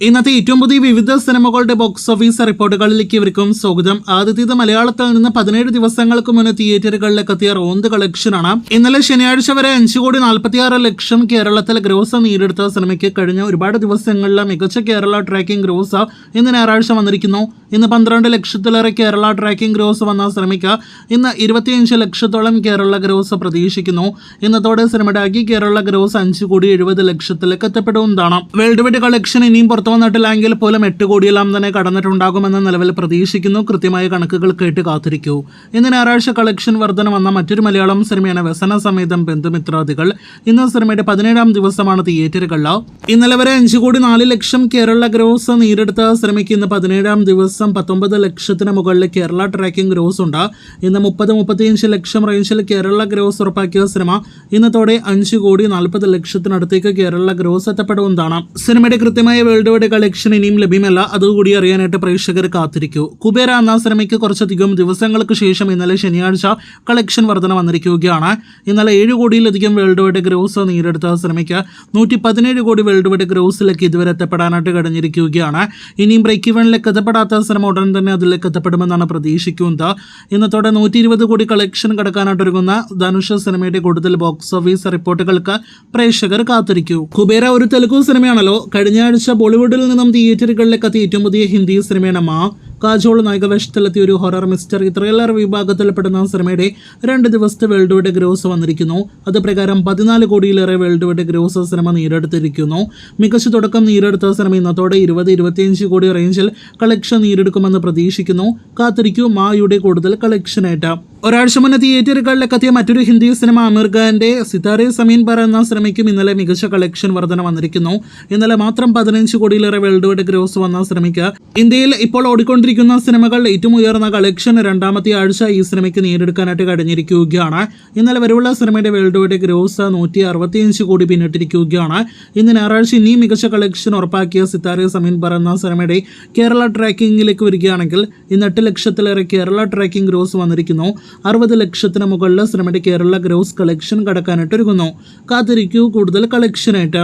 ഇന്നത്തെ ഏറ്റവും പുതിയ വിവിധ സിനിമകളുടെ ബോക്സ് ഓഫീസ് റിപ്പോർട്ടുകളിലേക്ക് ഇവർക്കും സ്വാഗതം. ആദ്യത്തേത് മലയാളത്തിൽ നിന്ന് 17 ദിവസങ്ങൾക്ക് മുന്നേ തിയേറ്ററുകളിലേക്ക് എത്തിയ റോന്ത് കളക്ഷനാണ്. ഇന്നലെ ശനിയാഴ്ച വരെ 5,46,00,000 കേരളത്തിലെ ഗ്രോസ് നേടിയെടുത്ത സിനിമയ്ക്ക് കഴിഞ്ഞ ഒരുപാട് ദിവസങ്ങളിലെ മികച്ച കേരള ട്രാക്കിംഗ് ഗ്രോസ് ഇന്ന് ഞായറാഴ്ച വന്നിരിക്കുന്നു. ഇന്ന് 12 ലക്ഷത്തിലേറെ കേരള ട്രാക്കിംഗ് ഗ്രോസ് വന്ന സിനിമയ്ക്ക് ഇന്ന് 25 ലക്ഷത്തോളം കേരള ഗ്രോസ് പ്രതീക്ഷിക്കുന്നു. ഇന്നത്തോടെ സിനിമയുടെ ആകെ കേരള ഗ്രോസ് 5,70,00,000 എത്തപ്പെടുന്നതാണ്. വേൾഡ് വൈഡ് കളക്ഷൻ ഇനിയും വന്നിട്ടില്ലെങ്കിൽ പോലും 8 കോടിയെല്ലാം തന്നെ കടന്നിട്ടുണ്ടാകുമെന്ന് നിലവിൽ പ്രതീക്ഷിക്കുന്നു. കൃത്യമായ കണക്കുകൾ കേട്ട് കാത്തിരിക്കൂ. ഇന്ന് ഞായറാഴ്ച കളക്ഷൻ വർധന വന്ന മറ്റൊരു മലയാളം സിനിമയാണ് വ്യസന സമേതം ബന്ധുമിത്രാദികൾ. ഇന്ന് സിനിമയുടെ 17ാം ദിവസമാണ് തിയേറ്ററുകളിൽ. ഇന്നലെ വരെ 5,04,00,000 കേരള ഗ്രോസ് നേടിയെടുത്ത സിനിമയ്ക്ക് ഇന്ന് 17ാം ദിവസം 19 ലക്ഷത്തിന് മുകളിൽ കേരള ട്രാക്കിംഗ് ഗ്രോസ് ഉണ്ട്. ഇന്ന് 30-35 ലക്ഷം റേഞ്ചിൽ കേരള ഗ്രോസ് ഉറപ്പാക്കിയ സിനിമ ഇന്നത്തോടെ 5,40,00,000 കേരള ഗ്രോസ് എത്തപ്പെടുന്നതാണ്. സിനിമയുടെ കൃത്യമായ വേൾഡ് കളക്ഷൻ ഇനിയും ലഭ്യമല്ല. അതുകൂടി അറിയാനായിട്ട് പ്രേക്ഷകർ കാത്തിരിക്കൂ. കുബേര എന്ന സിനിമയ്ക്ക് കുറച്ചധികം ദിവസങ്ങൾക്ക് ശേഷം ഇന്നലെ ശനിയാഴ്ച കളക്ഷൻ വർധന വന്നിരിക്കുകയാണ്. ഇന്നലെ 7 കോടിയിലധികം വേൾഡ് വൈഡ് ഗ്രോസ് നേടിയെടുത്ത സിനിമയ്ക്ക് 117 കോടി വേൾഡ് വൈഡ് ഗ്രോസിലേക്ക് ഇതുവരെ എത്തപ്പെടാനായിട്ട് കഴിഞ്ഞിരിക്കുകയാണ്. ഇനിയും ബ്രേക്ക് ഇവനിലേക്ക് എത്തപ്പെടാത്ത സിനിമ ഉടൻ തന്നെ അതിലേക്ക് എത്തപ്പെടുമെന്നാണ് പ്രതീക്ഷിക്കുന്നത്. ഇന്നത്തോടെ 120 കോടി കളക്ഷൻ കടക്കാനായിട്ടൊരുങ്ങുന്ന ധനുഷ് സിനിമയുടെ കൂടുതൽ ബോക്സ് ഓഫീസ് റിപ്പോർട്ടുകൾക്ക് പ്രേക്ഷകർ കാത്തിരിക്കൂ. കുബേര ഒരു തെലുഗു സിനിമയാണല്ലോ. കഴിഞ്ഞ ആഴ്ച ബോളിവുഡിൽ നിന്നും തിയേറ്ററുകളിലേക്ക് എത്തിയ ഏറ്റവും പുതിയ ഹിന്ദി സിനിമയാണ് മാ. കാജോൾ നായകവേഷത്തിലെത്തിയ ഒരു ഹൊറർ മിസ്റ്ററി ത്രില്ലർ വിഭാഗത്തിൽപ്പെടുന്ന സിനിമയുടെ 2 ദിവസത്തെ വേൾഡ് വൈഡ് ഗ്രോസ് വന്നിരിക്കുന്നു. അത് പ്രകാരം 14 കോടിയിലേറെ വേൾഡ് വൈഡ് ഗ്രോസ് സിനിമ നേടിയെടുത്തിരിക്കുന്നു. മികച്ച തുടക്കം നേടിയെടുത്ത സിനിമ ഇന്നത്തോടെ 20-25 കോടി റേഞ്ചിൽ കളക്ഷൻ നേടിയെടുക്കുമെന്ന് പ്രതീക്ഷിക്കുന്നു. കാത്തിരിക്കൂ മായുടെ കൂടുതൽ കളക്ഷനായിട്ട്. ഒരാഴ്ച മുന്നേ തിയേറ്ററുകളിലേക്ക് എത്തിയ മറ്റൊരു ഹിന്ദി സിനിമ അമീർ ഖാന്റെ സിതാരെ സമീൻ പർ എന്ന സിനിമയ്ക്കും ഇന്നലെ മികച്ച കളക്ഷൻ വർധന വന്നിരിക്കുന്നു. ഇന്നലെ മാത്രം 15 കോടിയിലേറെ വേൾഡ് വൈഡ് ഗ്രോസ് വന്ന സിനിമയ്ക്ക് ഇന്ത്യയിൽ ഇപ്പോൾ ഓടിക്കൊണ്ടിരിക്കുന്ന സിനിമകൾ ഏറ്റവും ഉയർന്ന കളക്ഷൻ രണ്ടാമത്തെ ആഴ്ച ഈ സിനിമയ്ക്ക് നേടിയെടുക്കാനായിട്ട് കഴിഞ്ഞിരിക്കുകയാണ്. ഇന്നലെ വരെയുള്ള സിനിമയുടെ വേൾഡ് വൈഡ് ഗ്രോസ് 165 കോടി പിന്നിട്ടിരിക്കുകയാണ്. ഇന്ന് ഞായറാഴ്ച ഇനിയും മികച്ച കളക്ഷൻ ഉറപ്പാക്കിയ സിതാരെ സമീൻ പർ എന്ന സിനിമയുടെ കേരള ട്രാക്കിംഗിലേക്ക് വരികയാണെങ്കിൽ ഇന്ന് 8 ലക്ഷത്തിലേറെ കേരള ട്രാക്കിംഗ് ഗ്രോസ് വന്നിരിക്കുന്നു. 60 ലക്ഷത്തിന് മുകളിൽ സിനിമയുടെ കേരള ഗ്രോസ് കളക്ഷൻ കടക്കാനായിട്ട് ഒരുങ്ങുന്നു. കാത്തിരിക്കൂ കൂടുതൽ കളക്ഷനായിട്ട്.